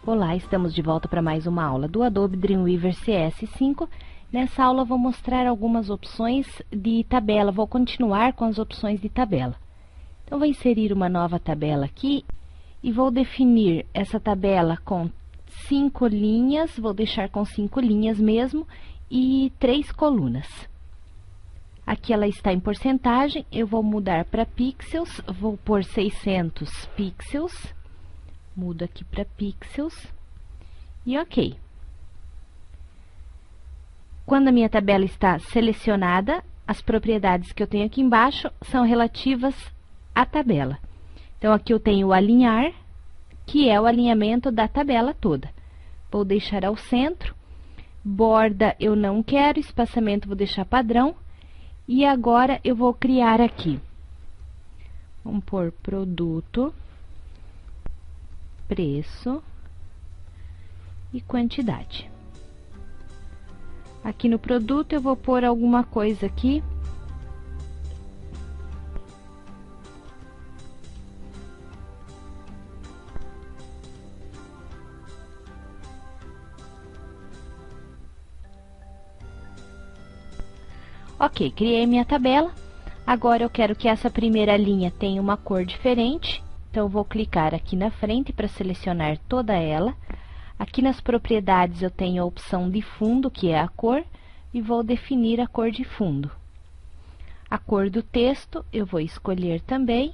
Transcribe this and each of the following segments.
Olá, estamos de volta para mais uma aula do Adobe Dreamweaver CS5. Nessa aula vou mostrar algumas opções de tabela, vou continuar com as opções de tabela. Então vou inserir uma nova tabela aqui e vou definir essa tabela com 5 linhas, vou deixar com 5 linhas mesmo e 3 colunas. Aqui ela está em porcentagem, eu vou mudar para pixels, vou pôr 600 pixels. Mudo aqui para pixels e ok. Quando a minha tabela está selecionada, as propriedades que eu tenho aqui embaixo são relativas à tabela. Então, aqui eu tenho o alinhar, que é o alinhamento da tabela toda. Vou deixar ao centro, borda eu não quero, espaçamento vou deixar padrão. E agora eu vou criar aqui, vamos pôr produto, preço e quantidade. Aqui no produto eu vou pôr alguma coisa aqui. Ok, criei minha tabela. Agora eu quero que essa primeira linha tenha uma cor diferente. Então, eu vou clicar aqui na frente para selecionar toda ela. Aqui nas propriedades eu tenho a opção de fundo, que é a cor, e vou definir a cor de fundo. A cor do texto eu vou escolher também.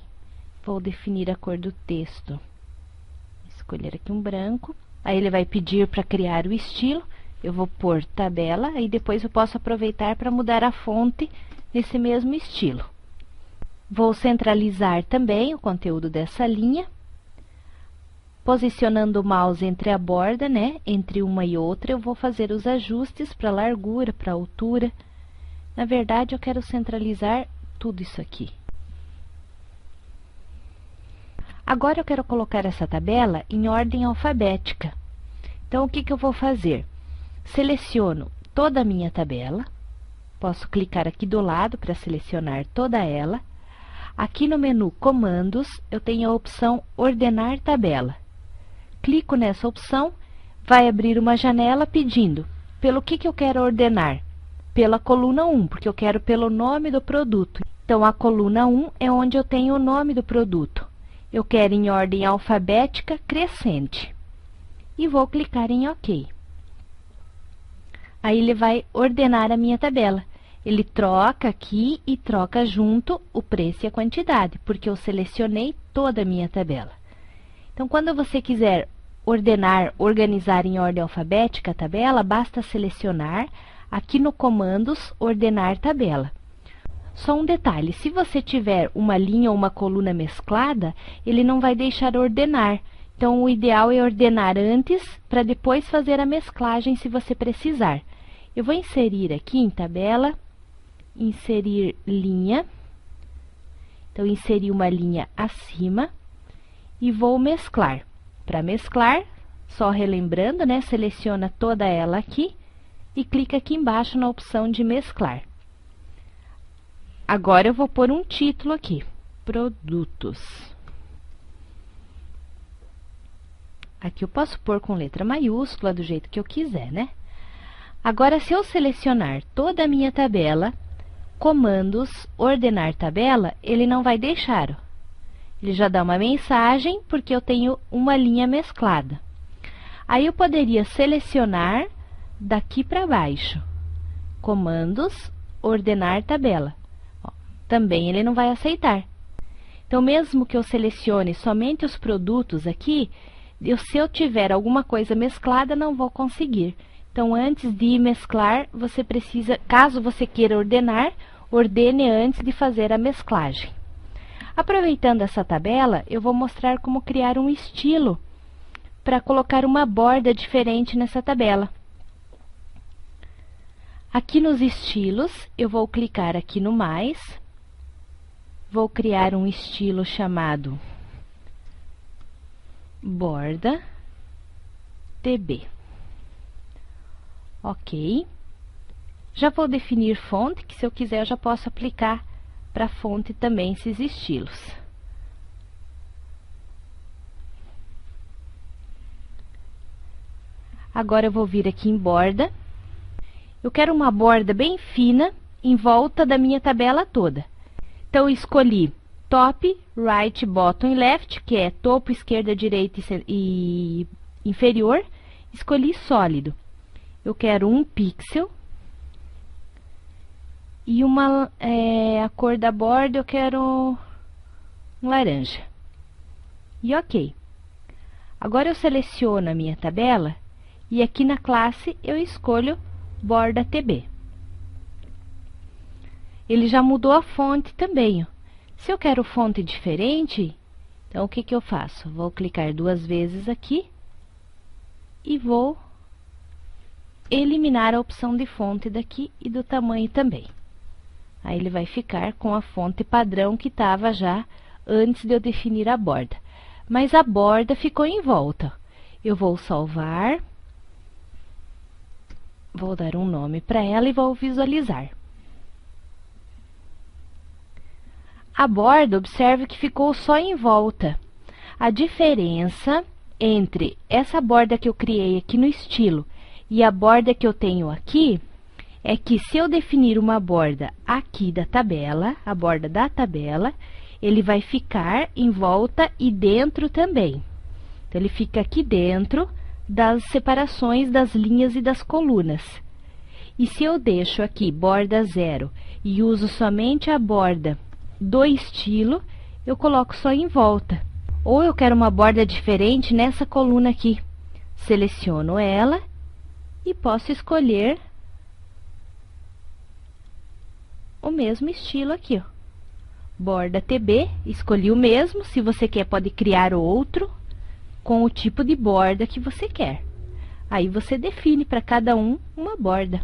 Vou definir a cor do texto. Escolher aqui um branco. Aí ele vai pedir para criar o estilo. Eu vou pôr tabela, e depois eu posso aproveitar para mudar a fonte nesse mesmo estilo. Vou centralizar também o conteúdo dessa linha, posicionando o mouse entre a borda, né? Entre uma e outra, eu vou fazer os ajustes para largura, para altura. Na verdade, eu quero centralizar tudo isso aqui. Agora, eu quero colocar essa tabela em ordem alfabética. Então, o que que eu vou fazer? Seleciono toda a minha tabela, posso clicar aqui do lado para selecionar toda ela. Aqui no menu Comandos, eu tenho a opção Ordenar Tabela. Clico nessa opção, vai abrir uma janela pedindo pelo que eu quero ordenar. Pela coluna 1, porque eu quero pelo nome do produto. Então, a coluna 1 é onde eu tenho o nome do produto. Eu quero em ordem alfabética crescente. E vou clicar em OK. Aí ele vai ordenar a minha tabela. Ele troca aqui e troca junto o preço e a quantidade, porque eu selecionei toda a minha tabela. Então, quando você quiser ordenar, organizar em ordem alfabética a tabela, basta selecionar aqui no Comandos, Ordenar Tabela. Só um detalhe, se você tiver uma linha ou uma coluna mesclada, ele não vai deixar ordenar. Então, o ideal é ordenar antes, para depois fazer a mesclagem, se você precisar. Eu vou inserir aqui em tabela, inserir linha. Então, inseri uma linha acima e vou mesclar. Para mesclar, só relembrando, né? Seleciona toda ela aqui e clica aqui embaixo na opção de mesclar. Agora, eu vou pôr um título aqui, produtos. Aqui eu posso pôr com letra maiúscula, do jeito que eu quiser, né? Agora, se eu selecionar toda a minha tabela, Comandos, Ordenar Tabela, ele não vai deixar. Ele já dá uma mensagem, porque eu tenho uma linha mesclada. Aí, eu poderia selecionar daqui para baixo. Comandos, Ordenar Tabela. Ó, também ele não vai aceitar. Então, mesmo que eu selecione somente os produtos aqui, se eu tiver alguma coisa mesclada, não vou conseguir. Então, antes de mesclar, você precisa, caso você queira ordenar, ordene antes de fazer a mesclagem. Aproveitando essa tabela, eu vou mostrar como criar um estilo para colocar uma borda diferente nessa tabela. Aqui nos estilos, eu vou clicar aqui no mais, vou criar um estilo chamado borda TB. Ok. Já vou definir fonte, que se eu quiser eu já posso aplicar para fonte também esses estilos. Agora eu vou vir aqui em borda. Eu quero uma borda bem fina em volta da minha tabela toda. Então, eu escolhi top, right, bottom e left, que é topo, esquerda, direita e inferior. Escolhi sólido. Eu quero 1 pixel. E a cor da borda eu quero um laranja. E ok. Agora eu seleciono a minha tabela e aqui na classe eu escolho borda TB. Ele já mudou a fonte também, ó. Se eu quero fonte diferente, então o que que eu faço? Vou clicar 2 vezes aqui e vou eliminar a opção de fonte daqui e do tamanho também. Aí ele vai ficar com a fonte padrão que estava já antes de eu definir a borda. Mas a borda ficou em volta. Eu vou salvar, vou dar um nome para ela e vou visualizar. A borda, observe que ficou só em volta. A diferença entre essa borda que eu criei aqui no estilo e a borda que eu tenho aqui é que se eu definir uma borda aqui da tabela, a borda da tabela, ele vai ficar em volta e dentro também. Então, ele fica aqui dentro das separações das linhas e das colunas. E se eu deixo aqui borda 0 e uso somente a borda do estilo, eu coloco só em volta. Ou eu quero uma borda diferente nessa coluna aqui. Seleciono ela e posso escolher o mesmo estilo aqui, ó. Borda TB, escolhi o mesmo. Se você quer, pode criar outro com o tipo de borda que você quer. Aí você define para cada uma borda.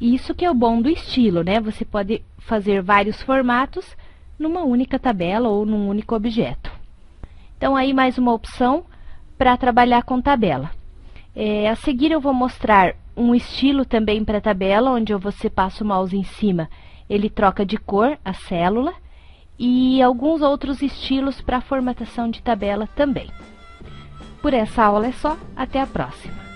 Isso que é o bom do estilo, né? Você pode fazer vários formatos numa única tabela ou num único objeto. Então, aí mais uma opção para trabalhar com tabela. A seguir eu vou mostrar um estilo também para tabela, onde você passa o mouse em cima, ele troca de cor a célula, e alguns outros estilos para formatação de tabela também. Por essa aula é só, até a próxima!